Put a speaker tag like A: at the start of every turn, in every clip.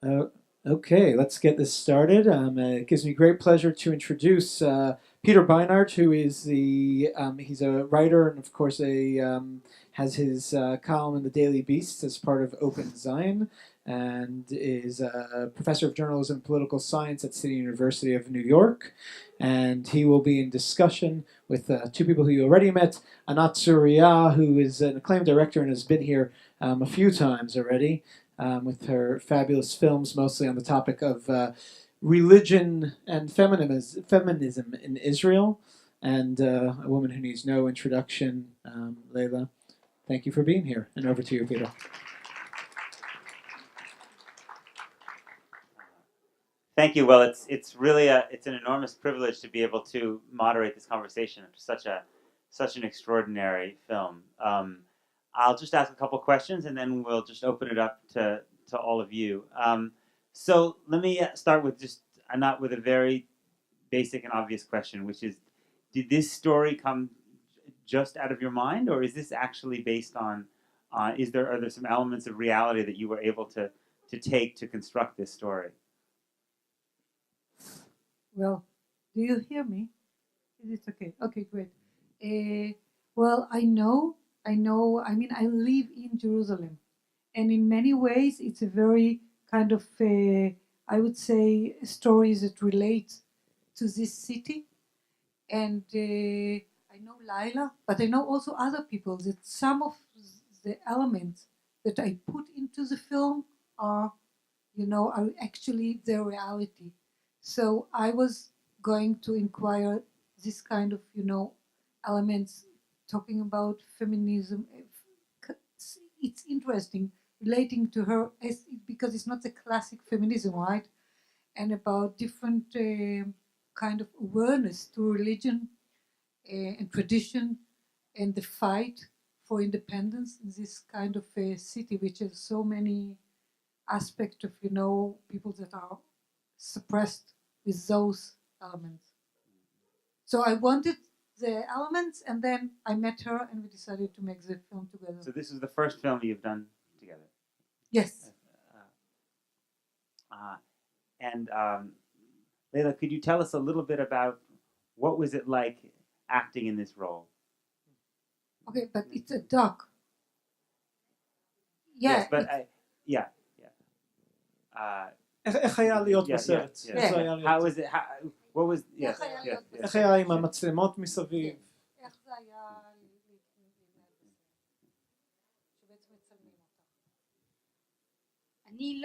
A: Uh, okay, let's get this started. It gives me great pleasure to introduce Peter Beinart, who is he's a writer and of course has his column in the Daily Beast as part of Open Zion, and is a professor of journalism and political science at City University of New York. And he will be in discussion with two people who you already met, Anat Surya, who is an acclaimed director and has been here a few times already, with her fabulous films, mostly on the topic of religion and feminism in Israel, and a woman who needs no introduction, Leila. Thank you for being here, and over to you, Peter.
B: Thank you. Well, it's really it's an enormous privilege to be able to moderate this conversation after such an extraordinary film. I'll just ask a couple questions and then we'll just open it up to all of you. So let me start with not with a very basic and obvious question, which is, did this story come just out of your mind, or is this actually based on? Are there some elements of reality that you were able to take to construct this story?
C: Well, do you hear me? Is it okay? Okay, great. Well, I mean, I live in Jerusalem, and in many ways, it's a very kind of, I would say, stories that relate to this city. And I know Laila, but I know also other people, that some of the elements that I put into the film are actually the reality. So I was going to inquire this kind of, elements, talking about feminism. It's interesting relating to her because it's not the classic feminism, right? And about different kind of awareness to religion and tradition and the fight for independence in this kind of a city, which has so many aspects of, people that are suppressed with those elements. So I wanted the elements, and then I met her, and we decided to make the film together.
B: So this is the first film you've done together?
C: Yes.
B: And Leila, could you tell us a little bit about what was it like acting in this role?
C: Okay, but it's a doc. Yeah.
B: Yes, but
A: איך היה להיות בסרט?
B: How was it? What was? Yes.
A: איך היה עם המצלמות מסביב?
C: איך זה היה שבעצם מצלמים אותך?
D: אני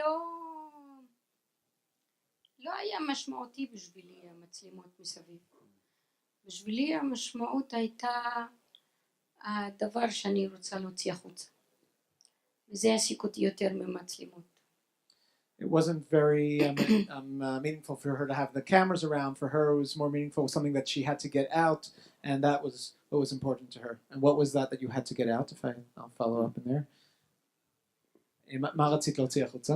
D: לא היה משמעותי בשבילי המצלמות מסביב. בשבילי המשמעות הייתה הדבר שאני רוצה להוציא החוצה. וזה העסיק אותי יותר ממצלמות.
A: It wasn't very meaningful for her to have the cameras around. For her, it was more meaningful, something that she had to get out, and that was what was important to her. And what was that you had to get out? I'll follow up in there. מה רצית להוציא החוצה?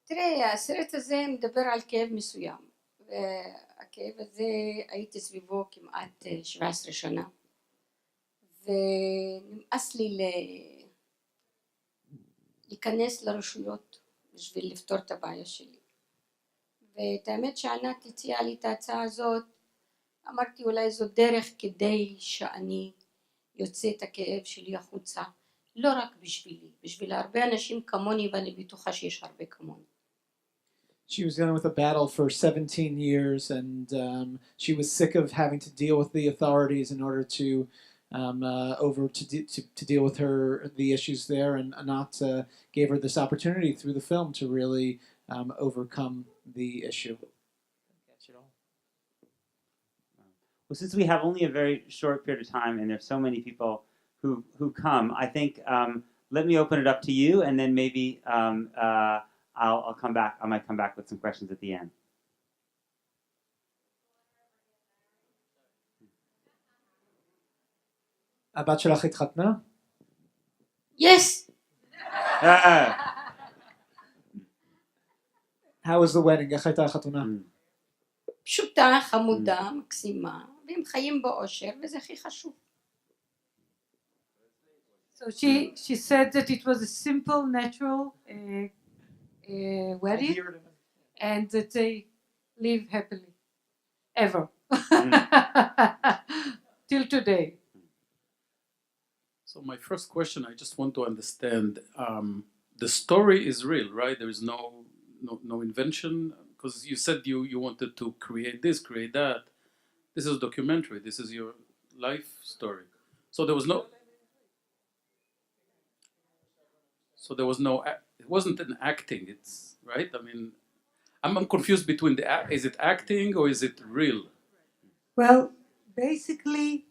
D: תראה, הסרט הזה מדבר על כאב מסוים, והכאב הזה הייתי סביבו כמעט 17 שנה, ונמאס לי להיכנס לרשויות בשביל לפתור את הבעיה שלי. ואת האמת שענת הציעה לי את ההצעה הזאת, אמרתי אולי זו דרך כדי שאני יוצא את הכאב שלי החוצה, לא רק בשבילי, בשביל הרבה אנשים כמוני, ואני בטוחה שיש הרבה כמוני.
A: She was dealing with a battle for 17 years, and she was sick of having to deal with the authorities in order to deal with the issues there, and Anat gave her this opportunity through the film to really overcome the issue.
B: Well, since we have only a very short period of time and there's so many people who come, I think let me open it up to you, and then maybe I'll come back. I might come back with some questions at the end.
A: הבת שלך התחתנה?
D: Yes.
A: How was the wedding? איך הייתה החתונה?
D: פשוטה, חמודה, מקסימה, והם חיים באושר, וזה הכי חשוב.
C: So she said that it was a simple, natural wedding, and that they live happily ever till today.
E: So my first question, I just want to understand. The story is real, right? There is no invention, because you said you wanted to create this, create that. This is a documentary. This is your life story. So there was no. So there was no. It wasn't an acting. It's right. I mean, I'm confused between the. Is it acting or is it real?
C: Well, basically,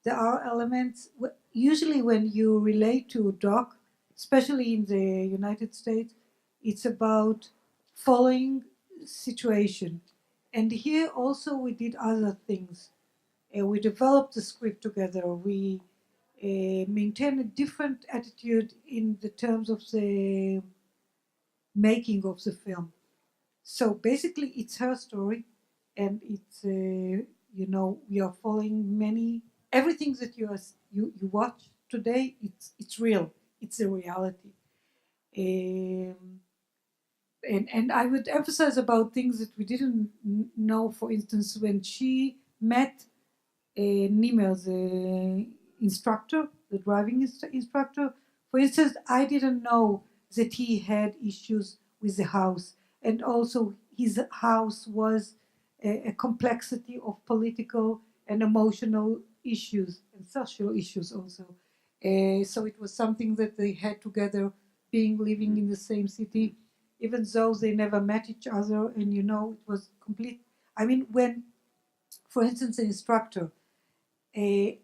C: there are elements. Usually, when you relate to a doc, especially in the United States, it's about following situation. And here also we did other things. We developed the script together. We maintained a different attitude in the terms of the making of the film. So basically, it's her story, and it's we are following many everything that you watch today. It's real. It's a reality. And I would emphasize about things that we didn't know. For instance, when she met Nimer, the instructor, the driving instructor, for instance, I didn't know that he had issues with the house, and also his house was a complexity of political and emotional issues and social issues also. So it was something that they had together, being living in the same city, even though they never met each other. And it was complete. I mean, when, for instance, the instructor, in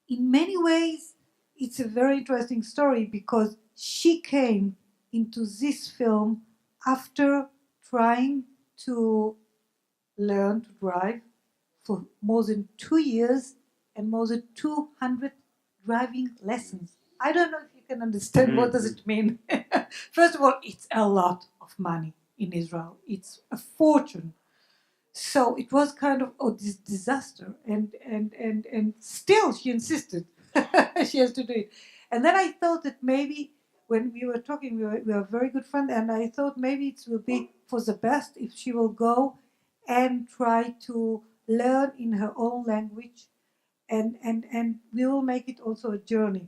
C: many ways, it's a very interesting story because she came into this film after trying to learn to drive for more than 2 years and more than 200 driving lessons. I don't know if you can understand what does it mean. First of all, it's a lot of money in Israel. It's a fortune. So it was kind of a disaster, and still she insisted she has to do it. And then I thought that maybe when we were talking, we were very good friends, and I thought maybe it will be for the best if she will go and try to learn in her own language, and we will make it also a journey.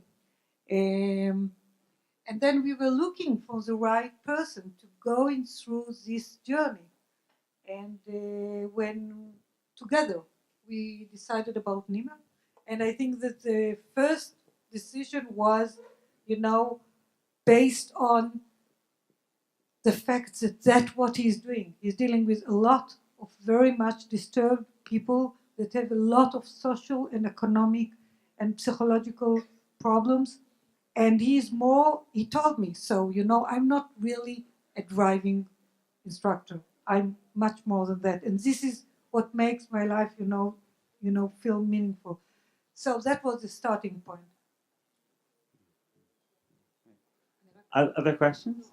C: And then we were looking for the right person to go in through this journey. And when together we decided about Nima, and I think that the first decision was, based on the fact that that's what he's doing. He's dealing with a lot of very much disturbed people that have a lot of social and economic and psychological problems. And he told me, so, I'm not really a driving instructor. I'm much more than that. And this is what makes my life, feel meaningful. So that was the starting point.
B: Other questions?